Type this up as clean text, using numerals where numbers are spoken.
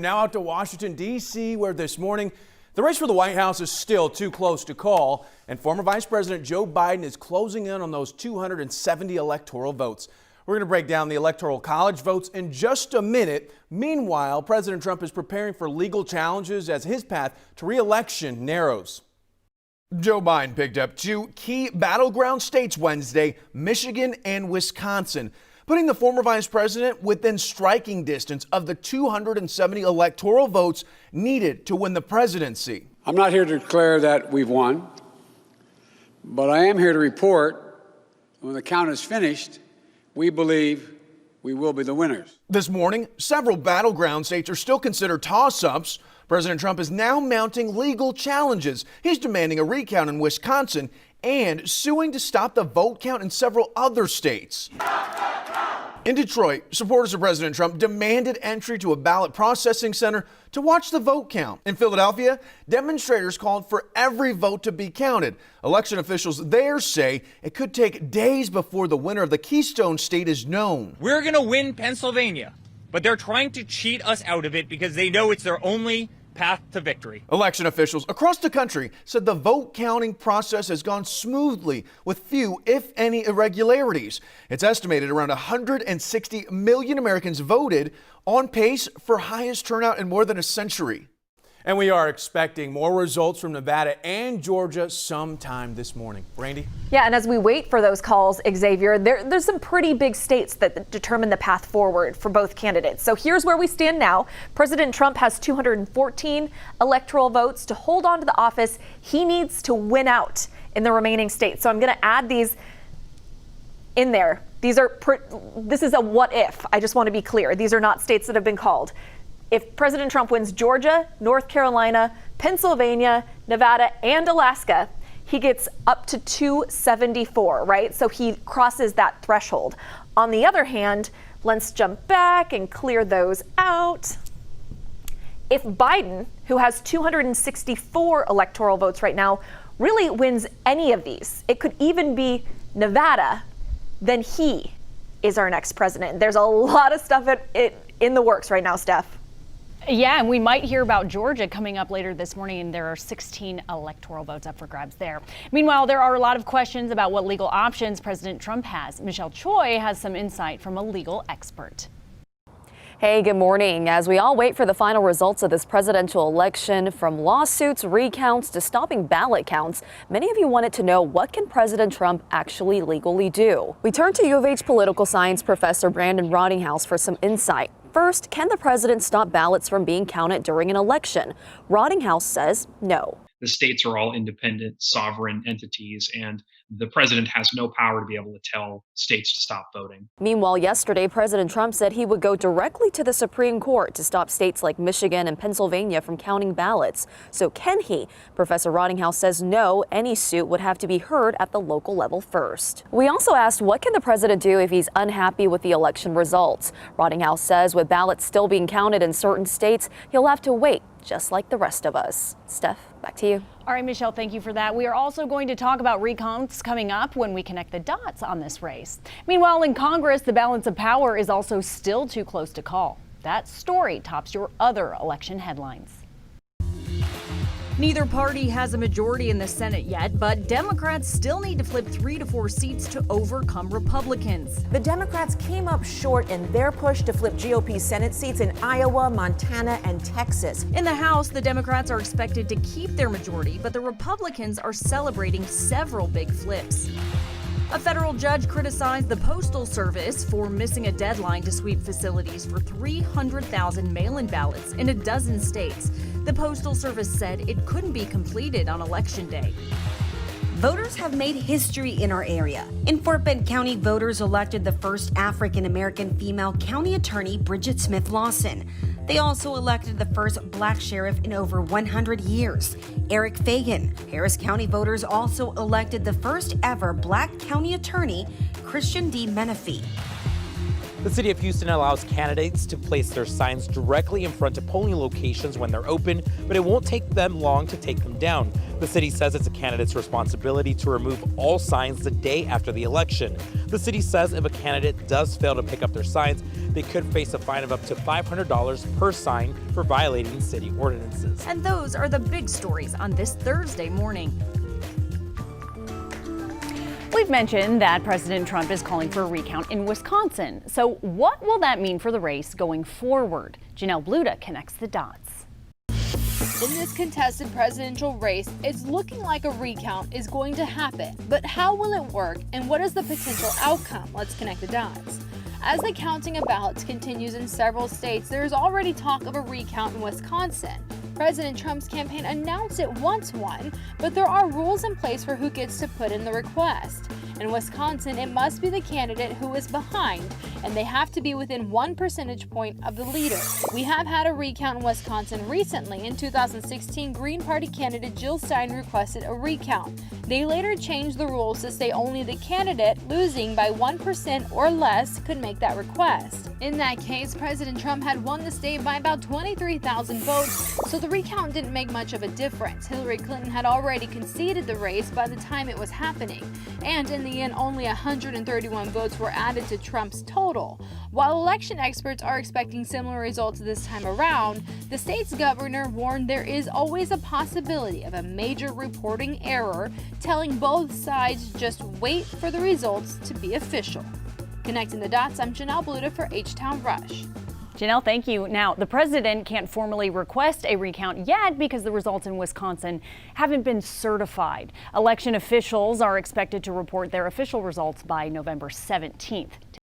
Now out to Washington, D.C., where this morning the race for the White House is still too close to call, and former Vice President Joe Biden is closing in on those 270 electoral votes. We're going to break down the Electoral College votes in just a minute. Meanwhile, President Trump is preparing for legal challenges as his path to re-election narrows. Joe Biden picked up two key battleground states Wednesday, Michigan and Wisconsin, putting the former vice president within striking distance of the 270 electoral votes needed to win the presidency. I'm not here to declare that we've won, but I am here to report when the count is finished, we believe we will be the winners. This morning, several battleground states are still considered toss-ups. President Trump is now mounting legal challenges. He's demanding a recount in Wisconsin and suing to stop the vote count in several other states. In Detroit, supporters of President Trump demanded entry to a ballot processing center to watch the vote count. In Philadelphia, demonstrators called for every vote to be counted. Election officials there say it could take days before the winner of the Keystone State is known. We're going to win Pennsylvania, but they're trying to cheat us out of it because they know it's their only path to victory. Election officials across the country said the vote counting process has gone smoothly with few, if any, irregularities. It's estimated around 160 million Americans voted, on pace for highest turnout in more than a century. And we are expecting more results from Nevada and Georgia sometime this morning. Randy? Yeah, and as we wait for those calls, Xavier, there's some pretty big states that determine the path forward for both candidates. So here's where we stand now. President Trump has 214 electoral votes to hold on to the office. He needs to win out in the remaining states. So I'm going to add these in there. This is a what if. I just want to be clear. These are not states that have been called. If President Trump wins Georgia, North Carolina, Pennsylvania, Nevada, and Alaska, he gets up to 274, right? So he crosses that threshold. On the other hand, let's jump back and clear those out. If Biden, who has 264 electoral votes right now, really wins any of these, it could even be Nevada, then he is our next president. There's a lot of stuff in the works right now, Steph. Yeah, and we might hear about Georgia coming up later this morning, and there are 16 electoral votes up for grabs there. Meanwhile, there are a lot of questions about what legal options President Trump has. Michelle Choi has some insight from a legal expert. Hey, good morning. As we all wait for the final results of this presidential election, from lawsuits, recounts to stopping ballot counts, many of you wanted to know, what can President Trump actually legally do? We turn to U of H political science professor Brandon Rottinghouse for some insight. First, can the president stop ballots from being counted during an election? Rottinghouse says no. The states are all independent, sovereign entities, and the president has no power to be able to tell states to stop voting. Meanwhile, yesterday, President Trump said he would go directly to the Supreme Court to stop states like Michigan and Pennsylvania from counting ballots. So can he? Professor Rottinghouse says no, any suit would have to be heard at the local level first. We also asked, what can the president do if he's unhappy with the election results? Rottinghouse says with ballots still being counted in certain states, he'll have to wait, just like the rest of us. Steph, back to you. All right, Michelle, thank you for that. We are also going to talk about recounts coming up when we connect the dots on this race. Meanwhile, in Congress, the balance of power is also still too close to call. That story tops your other election headlines. Neither party has a majority in the Senate yet, but Democrats still need to flip 3 to 4 seats to overcome Republicans. The Democrats came up short in their push to flip GOP Senate seats in Iowa, Montana, and Texas. In the House, the Democrats are expected to keep their majority, but the Republicans are celebrating several big flips. A federal judge criticized the Postal Service for missing a deadline to sweep facilities for 300,000 mail-in ballots in a dozen states. The Postal Service said it couldn't be completed on Election Day. Voters have made history in our area. In Fort Bend County, voters elected the first African-American female county attorney, Bridget Smith Lawson. They also elected the first black sheriff in over 100 years, Eric Fagan. Harris County voters also elected the first ever black county attorney, Christian D. Menefee. The city of Houston allows candidates to place their signs directly in front of polling locations when they're open, but it won't take them long to take them down. The city says it's a candidate's responsibility to remove all signs the day after the election. The city says if a candidate does fail to pick up their signs, they could face a fine of up to $500 per sign for violating city ordinances. And those are the big stories on this Thursday morning. We've mentioned that President Trump is calling for a recount in Wisconsin. So what will that mean for the race going forward? Janelle Bluda connects the dots. In this contested presidential race, it's looking like a recount is going to happen. But how will it work and what is the potential outcome? Let's connect the dots. As the counting of ballots continues in several states, there is already talk of a recount in Wisconsin. President Trump's campaign announced it once won, but there are rules in place for who gets to put in the request. In Wisconsin, it must be the candidate who is behind, and they have to be within 1 percentage point of the leader. We have had a recount in Wisconsin recently. In 2016, Green Party candidate Jill Stein requested a recount. They later changed the rules to say only the candidate losing by 1% or less could make that request. In that case, President Trump had won the state by about 23,000 votes, so the recount didn't make much of a difference. Hillary Clinton had already conceded the race by the time it was happening, and in the end, only 131 votes were added to Trump's total. While election experts are expecting similar results this time around, the state's governor warned there is always a possibility of a major reporting error, telling both sides just wait for the results to be official. Connecting the dots, I'm Janelle Bluda for H-Town Rush. Janelle, thank you. Now, the president can't formally request a recount yet because the results in Wisconsin haven't been certified. Election officials are expected to report their official results by November 17th.